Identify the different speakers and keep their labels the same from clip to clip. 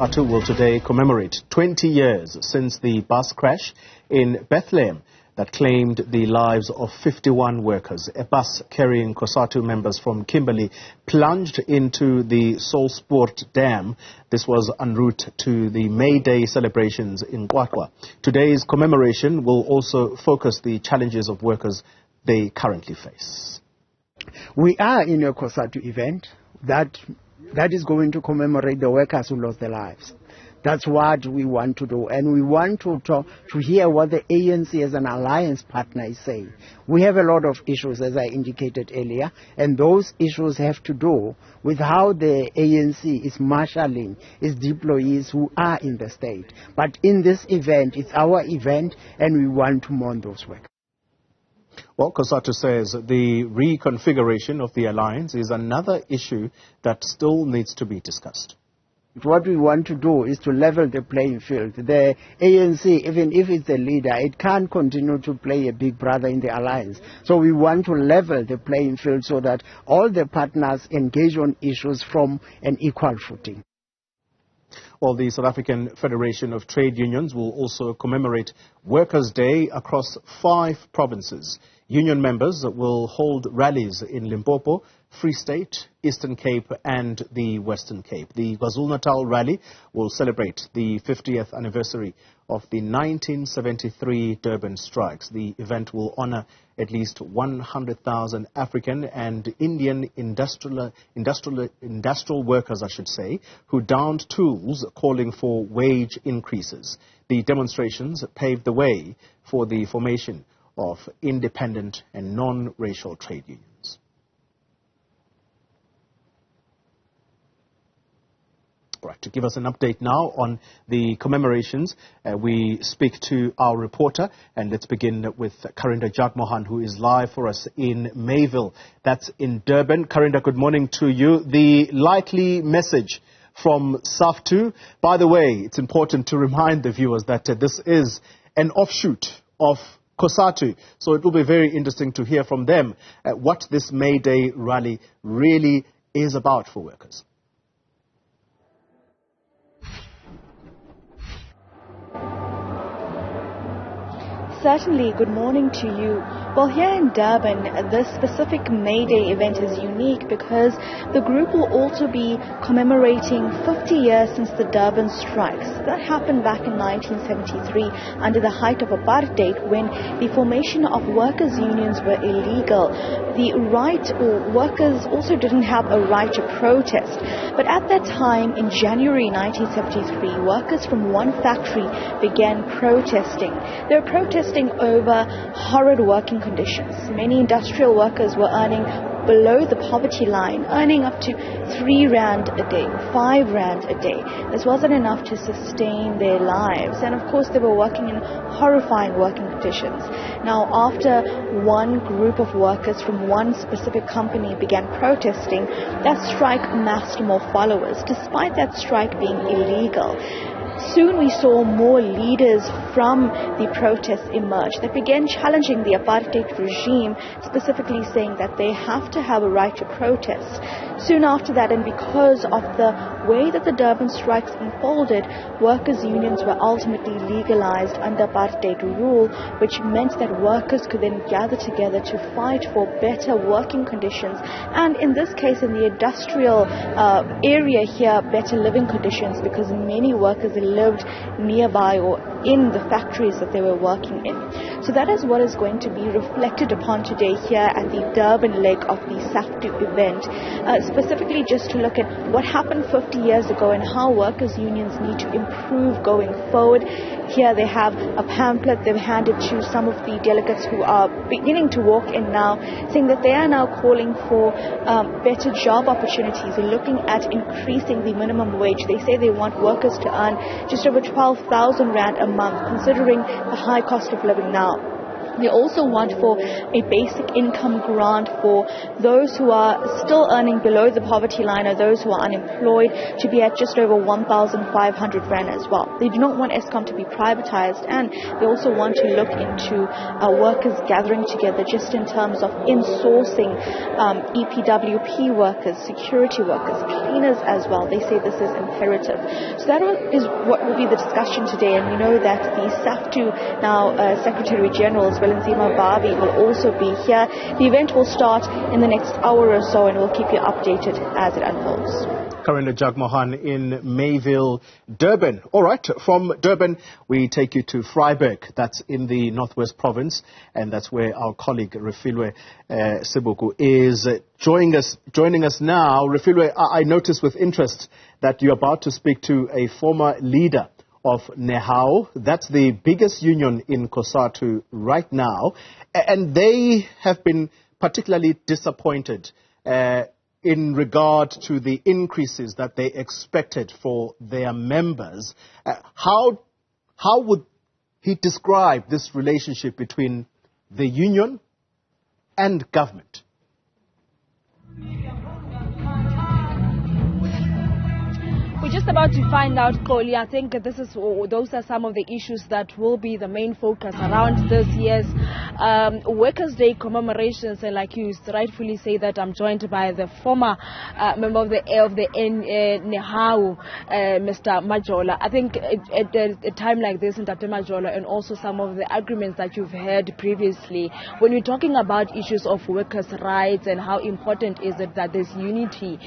Speaker 1: COSATU will today commemorate 20 years since the bus crash in Bethlehem that claimed the lives of 51 workers. A bus carrying COSATU members from Kimberley plunged into the Solsport Dam. This was en route to the May Day celebrations in Qwaqwa. Today's commemoration will also focus the challenges of workers they currently face.
Speaker 2: We are in a COSATU event that is going to commemorate the workers who lost their lives. That's what we want to do, and we want to hear what the ANC as an alliance partner is saying. We have a lot of issues, as I indicated earlier, and those issues have to do with how the ANC is marshalling its employees who are in the state. But in this event, it's our event, and we want to mourn those workers.
Speaker 1: Well, COSATU says the reconfiguration of the alliance is another issue that still needs to be discussed.
Speaker 2: What we want to do is to level the playing field. The ANC, even if it's the leader, it can't continue to play a big brother in the alliance. So we want to level the playing field so that all the partners engage on issues from an equal footing.
Speaker 1: Well, the South African Federation of Trade Unions will also commemorate Workers' Day across 5 provinces. Union members will hold rallies in Limpopo, Free State, Eastern Cape and the Western Cape. The KwaZulu-Natal rally will celebrate the 50th anniversary of the 1973 Durban Strikes. The event will honor at least 100,000 African and Indian industrial workers, who downed tools calling for wage increases. The demonstrations paved the way for the formation of independent and non-racial trade unions. Right, to give us an update now on the commemorations, we speak to our reporter, and let's begin with Karinda Jagmohan, who is live for us in Mayville. That's in Durban. Karinda, good morning to you. The likely message from SAFTU. By the way, it's important to remind the viewers that this is an offshoot of COSATU, so it will be very interesting to hear from them what this May Day rally really is about for workers.
Speaker 3: Certainly, good morning to you. Well, here in Durban, this specific May Day event is unique because the group will also be commemorating 50 years since the Durban Strikes. That happened back in 1973 under the height of apartheid, when the formation of workers' unions were illegal. The right, or workers also didn't have a right to protest. But at that time, in January 1973, workers from one factory began protesting. They were protesting over horrid working conditions. Many industrial workers were earning below the poverty line, earning up to 3 rand a day, 5 rand a day. This wasn't enough to sustain their lives, and of course they were working in horrifying working conditions. Now, after one group of workers from one specific company began protesting, that strike amassed more followers, despite that strike being illegal. Soon we saw more leaders from the protests emerge that began challenging the apartheid regime, specifically saying that they have to have a right to protest. Soon after that, and because of the way that the Durban Strikes unfolded, workers' unions were ultimately legalized under apartheid rule, which meant that workers could then gather together to fight for better working conditions, and in this case in the industrial area here, better living conditions, because many workers lived nearby or in the factories that they were working in. So that is what is going to be reflected upon today here at the Durban leg of the SAFTU event, specifically just to look at what happened 50 years ago and how workers' unions need to improve going forward. Here they have a pamphlet they've handed to some of the delegates who are beginning to walk in now, saying that they are now calling for better job opportunities, looking at increasing the minimum wage. They say they want workers to earn just over 12,000 rand a month, considering the high cost of living now. They also want for a basic income grant for those who are still earning below the poverty line or those who are unemployed to be at just over 1,500 rand as well. They do not want Eskom to be privatized, and they also want to look into workers gathering together just in terms of insourcing EPWP workers, security workers, cleaners as well. They say this is imperative. So that is what will be the discussion today, and we know that the SAFTU now Secretary General as well, Nzima Babi, will also be here. The event will start in the next hour or so, and we'll keep you updated as it unfolds.
Speaker 1: Karinda, Jagmohan in Mayville, Durban. All right, from Durban, we take you to Vryburg. That's in the Northwest Province, and that's where our colleague Refiloe Seboko is joining us now. Refiloe, I noticed with interest that you're about to speak to a former leader of NEHAO. That's the biggest union in COSATU right now, and they have been particularly disappointed in regard to the increases that they expected for their members. How would he describe this relationship between the union and government?
Speaker 4: We're just about to find out, Koli. I think those are some of the issues that will be the main focus around this year's Workers' Day commemorations. And like you rightfully say, that I'm joined by the former member of the NEHAO, Mr. Majola. I think at a time like this, Dr. Majola, and also some of the arguments that you've heard previously, when we're talking about issues of workers' rights and how important is it that there's unity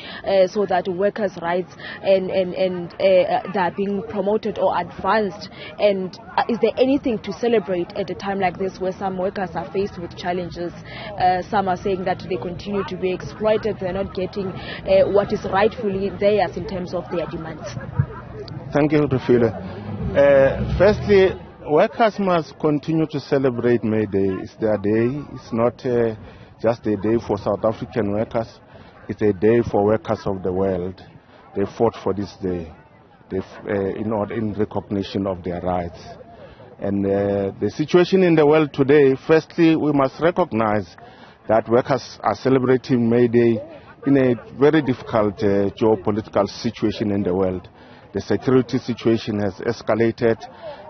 Speaker 4: so that workers' rights and that are being promoted or advanced, and is there anything to celebrate at a time like this where some workers are faced with challenges? Some are saying that they continue to be exploited, they're not getting what is rightfully theirs in terms of their demands.
Speaker 5: Thank you, Refiloe. Firstly, workers must continue to celebrate May Day. It's their day. It's not just a day for South African workers. It's a day for workers of the world. They fought for this day in recognition of their rights. And the situation in the world today, firstly, we must recognize that workers are celebrating May Day in a very difficult geopolitical situation in the world. The security situation has escalated,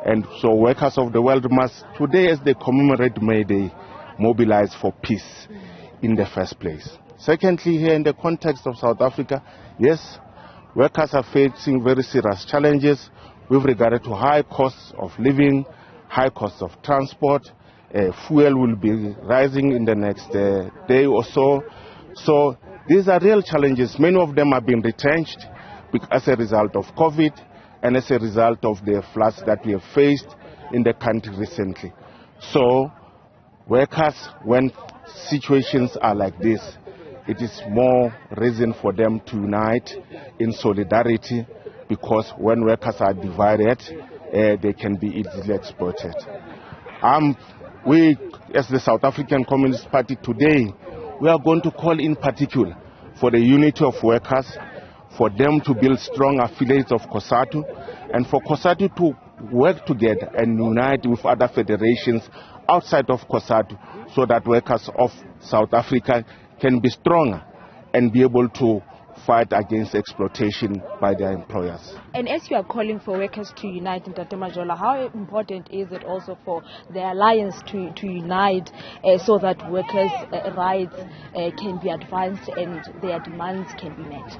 Speaker 5: and so workers of the world must, today as they commemorate May Day, mobilize for peace in the first place. Secondly, here in the context of South Africa, yes, workers are facing very serious challenges with regard to high costs of living, high costs of transport. Fuel will be rising in the next day or so. So these are real challenges. Many of them have been retrenched as a result of COVID and as a result of the floods that we have faced in the country recently. So workers, when situations are like this, it is more reason for them to unite in solidarity, because when workers are divided, they can be easily exploited. We, as the South African Communist Party today, we are going to call in particular for the unity of workers, for them to build strong affiliates of COSATU, and for COSATU to work together and unite with other federations outside of COSATU, so that workers of South Africa can be stronger and be able to fight against exploitation by their employers.
Speaker 4: And as you are calling for workers to unite, Dr. Majola, how important is it also for the alliance to unite so that workers' rights can be advanced and their demands can be met?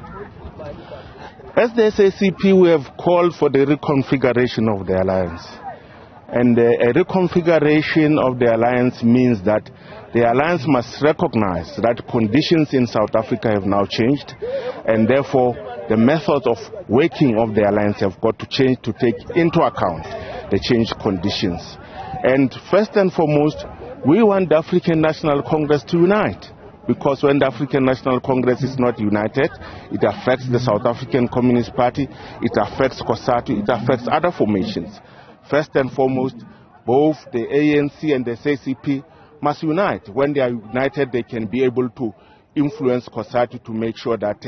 Speaker 5: As the SACP, we have called for the reconfiguration of the alliance. And a reconfiguration of the alliance means that the alliance must recognize that conditions in South Africa have now changed, and therefore the methods of working of the alliance have got to change to take into account the changed conditions. And first and foremost, we want the African National Congress to unite, because when the African National Congress is not united, it affects the South African Communist Party, it affects COSATU, it affects other formations. First and foremost, both the ANC and the SACP must unite. When they are united, they can be able to influence COSATU to make sure that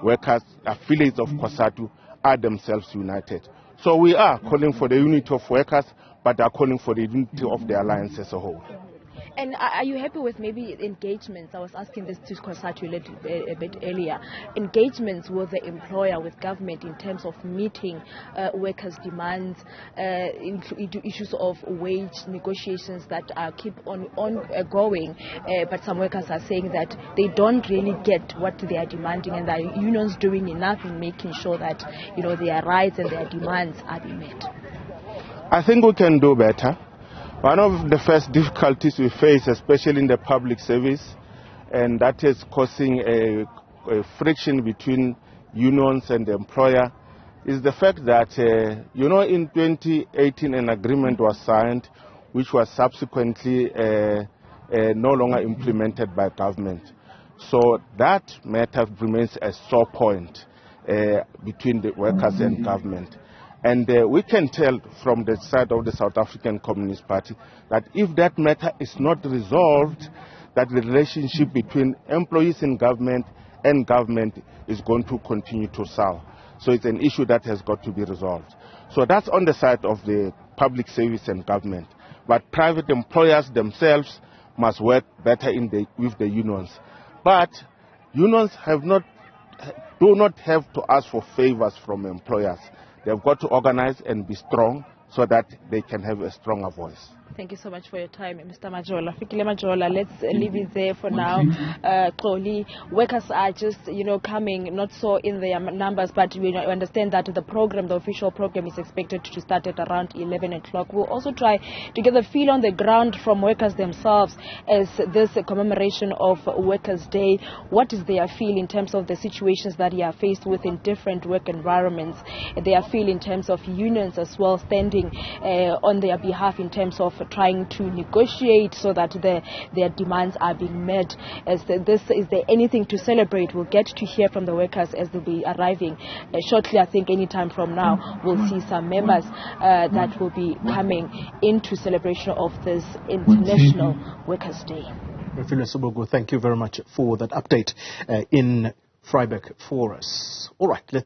Speaker 5: workers, affiliates of COSATU, are themselves united. So we are calling for the unity of workers, but are calling for the unity of the alliance as a whole.
Speaker 4: And are you happy with maybe engagements? I was asking this to COSATU a bit earlier. Engagements with the employer, with government, in terms of meeting workers' demands, issues of wage negotiations that keep on going. But some workers are saying that they don't really get what they are demanding, and the unions doing enough in making sure that their rights and their demands are being met.
Speaker 5: I think we can do better. One of the first difficulties we face, especially in the public service, and that is causing a friction between unions and the employer, is the fact that, in 2018 an agreement was signed which was subsequently no longer implemented by government. So that matter remains a sore point between the workers and government. And we can tell from the side of the South African Communist Party that if that matter is not resolved, that the relationship between employees in government and government is going to continue to sour. So it's an issue that has got to be resolved. So that's on the side of the public service and government. But private employers themselves must work better with the unions. But unions do not have to ask for favors from employers. They've got to organize and be strong so that they can have a stronger voice.
Speaker 4: Thank you so much for your time, Mr. Majola. Fikile Majola, let's leave it there for now. Xoli, workers are just, coming, not so in their numbers, but we understand that the official program is expected to start at around 11 o'clock. We'll also try to get a feel on the ground from workers themselves as this commemoration of Workers' Day. What is their feel in terms of the situations that they are faced with in different work environments? Their feel in terms of unions as well, standing on their behalf in terms of trying to negotiate so that their demands are being met. Is there anything to celebrate? We'll get to hear from the workers as they'll be arriving shortly. I think any time from now we'll see some members that will be coming into celebration of this International Workers' Day.
Speaker 1: Refiloe Seboko, thank you very much for that update in Vryburg for us. All right.